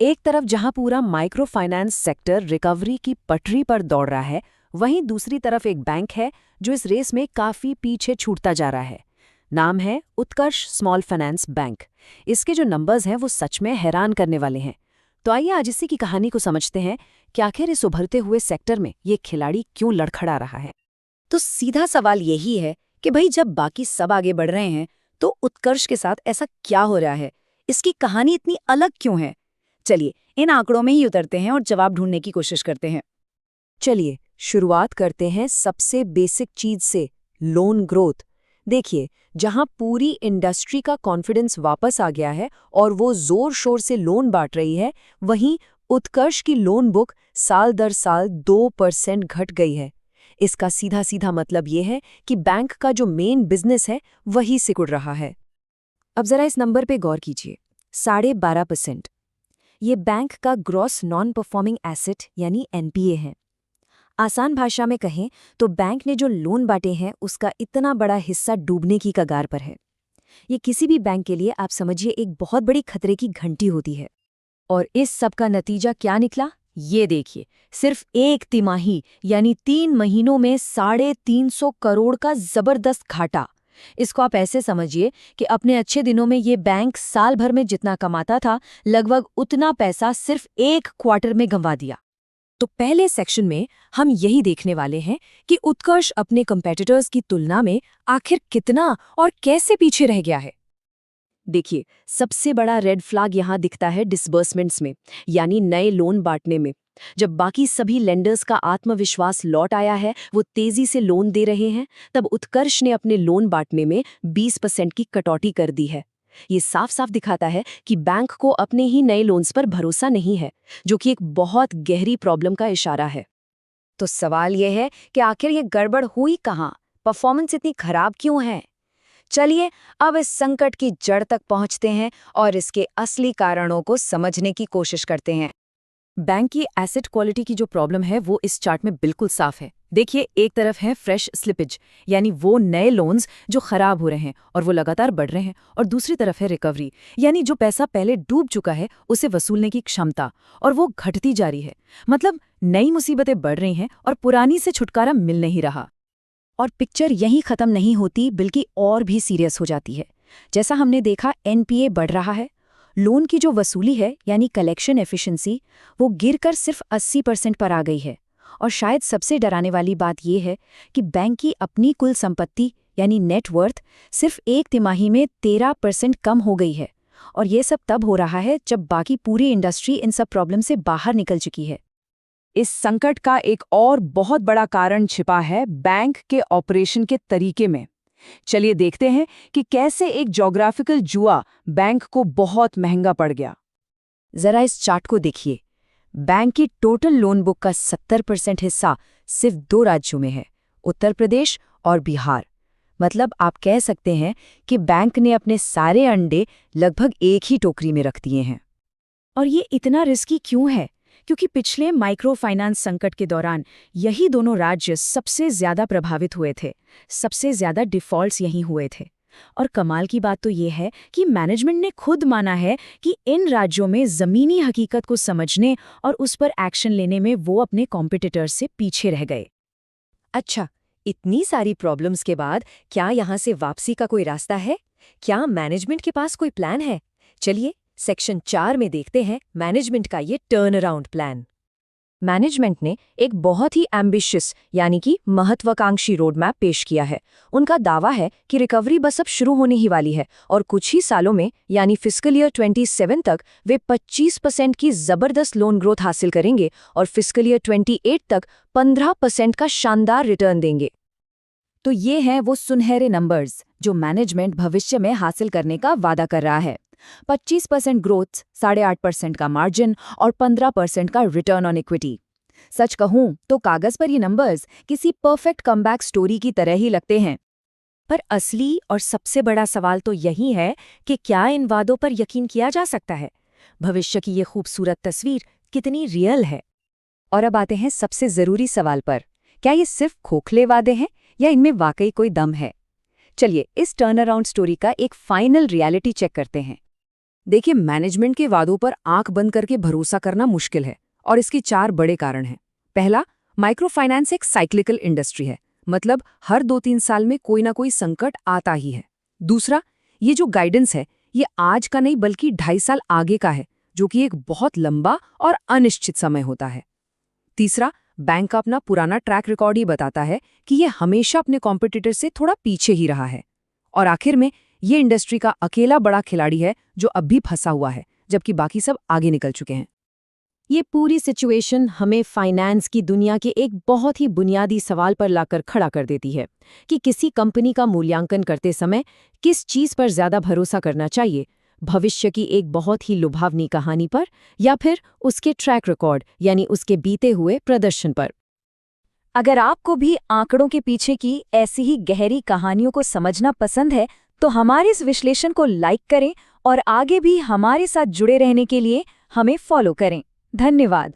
एक तरफ जहां पूरा माइक्रो फाइनेंस सेक्टर रिकवरी की पटरी पर दौड़ रहा है, वहीं दूसरी तरफ एक बैंक है जो इस रेस में काफी पीछे छूटता जा रहा है। नाम है उत्कर्ष स्मॉल फाइनेंस बैंक। इसके जो नंबर्स हैं वो सच में हैरान करने वाले हैं। तो आइए आज इसी की कहानी को समझते हैं कि आखिर इस उभरते हुए सेक्टर में ये खिलाड़ी क्यों लड़खड़ा रहा है। तो सीधा सवाल यही है कि भाई जब बाकी सब आगे बढ़ रहे हैं तो उत्कर्ष के साथ ऐसा क्या हो रहा है? इसकी कहानी इतनी अलग क्यों है? चलिए इन आंकड़ों में ही उतरते हैं और जवाब ढूंढने की कोशिश करते हैं। चलिए शुरुआत करते हैं सबसे बेसिक चीज से, लोन ग्रोथ। देखिए, जहां पूरी इंडस्ट्री का कॉन्फिडेंस वापस आ गया है और वो जोर शोर से लोन बांट रही है, वहीं उत्कर्ष की लोन बुक साल दर साल 2% घट गई है। इसका सीधा सीधा मतलब ये है कि बैंक का जो मेन बिजनेस है वही सिकुड़ रहा है। अब जरा इस नंबर पे गौर कीजिए, 12.5%। ये बैंक का ग्रॉस नॉन परफॉर्मिंग एसेट यानी एनपीए है। आसान भाषा में कहें तो बैंक ने जो लोन बांटे हैं उसका इतना बड़ा हिस्सा डूबने की कगार पर है। ये किसी भी बैंक के लिए आप समझिए एक बहुत बड़ी खतरे की घंटी होती है। और इस सब का नतीजा क्या निकला? ये देखिए, सिर्फ एक तिमाही यानी 3 महीनों में 350 करोड़ का जबरदस्त घाटा। इसको आप ऐसे समझिए कि अपने अच्छे दिनों में ये बैंक साल भर में जितना कमाता था, लगभग उतना पैसा सिर्फ एक क्वार्टर में गंवा दिया। तो पहले सेक्शन में हम यही देखने वाले हैं कि उत्कर्ष अपने कंपेटिटर्स की तुलना में आखिर कितना और कैसे पीछे रह गया है। देखिए, सबसे बड़ा रेड फ्लैग यहाँ दिखता है डिसबर्समेंट्स में, यानी नए लोन बांटने में। जब बाकी सभी लेंडर्स का आत्मविश्वास लौट आया है, वो तेजी से लोन दे रहे हैं, तब उत्कर्ष ने अपने लोन बांटने में 20% की कटौती कर दी है। ये साफ साफ दिखाता है कि बैंक को अपने ही नए लोन्स पर भरोसा नहीं है, जो कि एक बहुत गहरी प्रॉब्लम का इशारा है। तो सवाल यह है कि आखिर ये गड़बड़ हुई कहाँ? परफॉर्मेंस इतनी खराब क्यों है? चलिए अब इस संकट की जड़ तक पहुंचते हैं और इसके असली कारणों को समझने की कोशिश करते हैं। बैंक की एसेट क्वालिटी की जो प्रॉब्लम है वो इस चार्ट में बिल्कुल साफ है। देखिए, एक तरफ है फ्रेश स्लिपेज, यानी वो नए लोन्स जो खराब हो रहे हैं और वो लगातार बढ़ रहे हैं, और दूसरी तरफ है रिकवरी, यानी जो पैसा पहले डूब चुका है उसे वसूलने की क्षमता, और वो घटती जा रही है। मतलब नई मुसीबतें बढ़ रही हैं और पुरानी से छुटकारा मिल नहीं रहा। और पिक्चर यहीं खत्म नहीं होती, बल्कि और भी सीरियस हो जाती है। जैसा हमने देखा, एनपीए बढ़ रहा है, लोन की जो वसूली है यानी कलेक्शन एफिशिएंसी, वो गिरकर सिर्फ 80% पर आ गई है। और शायद सबसे डराने वाली बात यह है कि बैंक की अपनी कुल संपत्ति यानी नेटवर्थ सिर्फ एक तिमाही में 13% कम हो गई है। और ये सब तब हो रहा है जब बाकी पूरी इंडस्ट्री इन सब प्रॉब्लम से बाहर निकल चुकी है। इस संकट का एक और बहुत बड़ा कारण छिपा है बैंक के ऑपरेशन के तरीके में। चलिए देखते हैं कि कैसे एक ज्योग्राफिकल जुआ बैंक को बहुत महंगा पड़ गया। जरा इस चार्ट को देखिए। बैंक की टोटल लोन बुक का 70% हिस्सा सिर्फ 2 राज्यों में है, उत्तर प्रदेश और बिहार। मतलब आप कह सकते हैं कि बैंक ने अपने सारे अंडे लगभग एक ही टोकरी में रख दिए हैं। और ये इतना रिस्की क्यों है? क्योंकि पिछले माइक्रो फाइनेंस संकट के दौरान यही दोनों राज्य सबसे ज्यादा प्रभावित हुए थे। सबसे ज्यादा डिफॉल्ट्स यहीं हुए थे। और कमाल की बात तो ये है कि मैनेजमेंट ने खुद माना है कि इन राज्यों में जमीनी हकीकत को समझने और उस पर एक्शन लेने में वो अपने कॉम्पिटिटर्स से पीछे रह गए। अच्छा, इतनी सारी प्रॉब्लम्स के बाद क्या यहाँ से वापसी का कोई रास्ता है? क्या मैनेजमेंट के पास कोई प्लान है? चलिए सेक्शन 4 में देखते हैं मैनेजमेंट का ये टर्न अराउंड प्लान। मैनेजमेंट ने एक बहुत ही एम्बिशियस यानी कि महत्वाकांक्षी रोड मैप पेश किया है। उनका दावा है कि रिकवरी बस अब शुरू होने ही वाली है और कुछ ही सालों में यानी फिस्कल ईयर 27 तक वे 25% की जबरदस्त लोन ग्रोथ हासिल करेंगे और फिस्कल ईयर 28 तक 15% का शानदार रिटर्न देंगे। तो ये हैं वो सुनहरे नंबर्स जो मैनेजमेंट भविष्य में हासिल करने का वादा कर रहा है। 25% ग्रोथ, 8.5% का मार्जिन और 15% का रिटर्न ऑन इक्विटी। सच कहूं तो कागज पर ये नंबर्स किसी परफेक्ट कमबैक स्टोरी की तरह ही लगते हैं। पर असली और सबसे बड़ा सवाल तो यही है कि क्या इन वादों पर यकीन किया जा सकता है? भविष्य की ये खूबसूरत तस्वीर कितनी रियल है? और अब आते हैं सबसे जरूरी सवाल पर, क्या ये सिर्फ खोखले वादे हैं या इनमें वाकई कोई दम है? चलिए इस टर्न अराउंड स्टोरी का एक फाइनल रियलिटी चेक करते हैं। देखिए, मैनेजमेंट के वादों पर आंख बंद करके भरोसा करना मुश्किल है और इसके 4 बड़े कारण हैं। पहला, माइक्रो फाइनेंस एक साइक्लिकल इंडस्ट्री है, मतलब हर 2-3 साल में कोई ना कोई संकट आता ही है। दूसरा, ये जो गाइडेंस है ये आज का नहीं बल्कि 2.5 साल आगे का है, जो कि एक बहुत लंबा और अनिश्चित समय होता है। तीसरा, बैंक का अपना पुराना ट्रैक रिकॉर्ड ही बताता है कि ये हमेशा अपने कॉम्पिटिटर से थोड़ा पीछे ही रहा है। और आखिर में, ये इंडस्ट्री का अकेला बड़ा खिलाड़ी है जो अब भी फंसा हुआ है, जबकि बाकी सब आगे निकल चुके हैं। ये पूरी सिचुएशन हमें फाइनेंस की दुनिया के एक बहुत ही बुनियादी सवाल पर लाकर खड़ा कर देती है कि किसी कंपनी का मूल्यांकन करते समय किस चीज़ पर ज़्यादा भरोसा करना चाहिए, भविष्य की एक बहुत ही लुभावनी कहानी पर या फिर उसके ट्रैक रिकॉर्ड यानी उसके बीते हुए प्रदर्शन पर। अगर आपको भी आंकड़ों के पीछे की ऐसी ही गहरी कहानियों को समझना पसंद है तो हमारे इस विश्लेषण को लाइक करें और आगे भी हमारे साथ जुड़े रहने के लिए हमें फॉलो करें। धन्यवाद।